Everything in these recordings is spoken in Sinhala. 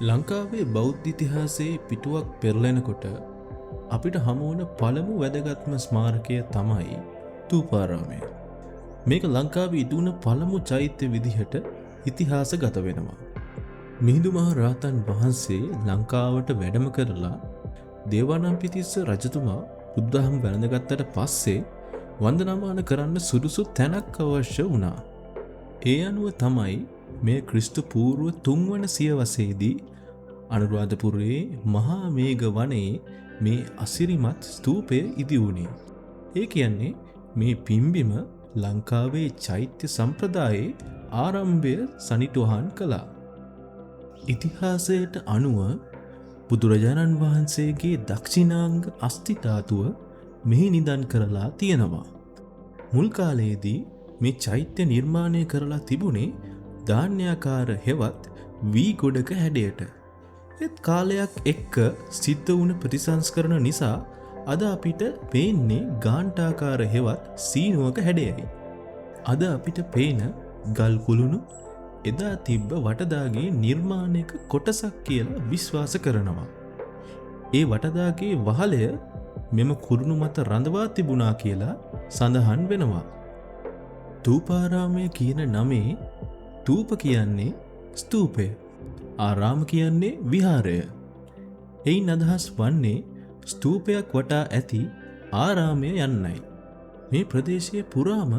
ලංකාවේ බෞද්ධ ඉතිහාසයේ පිටුවක් පෙරලෙනකොට අපිට හමුවන පළමු වැදගත්ම ස්මාරකය තමයි ථූපාරාමය. මේක ලංකාවේ ඉදුණ පළමු චෛත්‍ය විදිහට ඉතිහාසගත වෙනවා. මිහිඳු මහ රහතන් වහන්සේ ලංකාවට වැඩම කරලා දේවානම්පියතිස්ස රජතුමා බුදුදහම වැළඳගත්තට පස්සේ වන්දනාමාන කරන්න සුදුසු තැනක් අවශ්‍ය වුණා. ඒ අනුව තමයි මේ ක්‍රිස්තු පූර්ව 3 වන සියවසේදී අනුරාධපුරයේ මහා මේඝ වනයේ මේ අසිරිමත් ස්තූපය ඉදි වුණේ. ඒ කියන්නේ මේ පිම්බිම ලංකාවේ චෛත්‍ය සම්ප්‍රදායේ ආරම්භය සනිටුහන් කළා. ඉතිහාසයට අනුව බුදුරජාණන් වහන්සේගේ දක්ෂිනාංග අස්ථි ධාතුව මෙහි නිදන් කරලා තියෙනවා. මුල් කාලයේදී මේ චෛත්‍ය නිර්මාණය කරලා තිබුණේ ධාන්‍යාකාර හෙවත් වී ගොඩක හැඩයට. ඒත් කාලයක් එක්ක සිද්ධ වුණ ප්‍රතිසංස්කරණ නිසා අද අපිට පේන්නේ ගාන්ටාකාර හෙවත් සීනුවක හැඩයයි. අද අපිට පේන ගල් කුළුණු එදා තිබ්බ වටදාගේ නිර්මාණයක කොටසක් කියලා විශ්වාස කරනවා. ඒ වටදාගේ වහලය මෙම කුරුණු මත රඳවා තිබුණා කියලා සඳහන් වෙනවා. ථූපාරාමය කියන නමේ ථූප කියන්නේ ස්තූපය, ආරාම කියන්නේ විහාරය. එයින් අදහස් වන්නේ ස්තූපයක් වටා ඇති ආරාමය යන්නයි. මේ ප්‍රදේශයේ පුරාම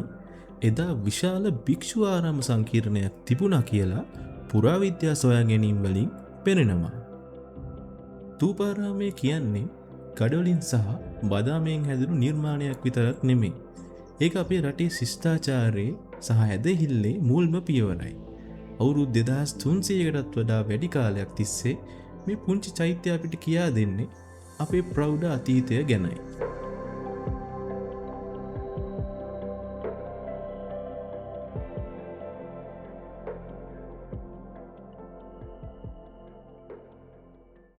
එදා විශාල භික්ෂු ආරාම සංකීර්ණයක් තිබුණා කියලා පුරාවිද්‍යා සොයා ගැනීම් වලින් පෙනෙනවා. ථූපාරාමය කියන්නේ කඩවලින් සහ බදාමයෙන් හැදුණු නිර්මාණයක් විතරක් නෙමෙයි. ඒක අපේ රටේ ශිෂ්ටාචාරයේ සහ ඇදහිල්ලේ මුල්ම පියවරයි. අවුරුදු 2300කටත් වඩා වැඩි කාලයක් තිස්සේ මේ පුංචි චෛත්‍ය අපිට කියා දෙන්නේ අපේ ප්‍රෞಢ අතීතය ගැනයි.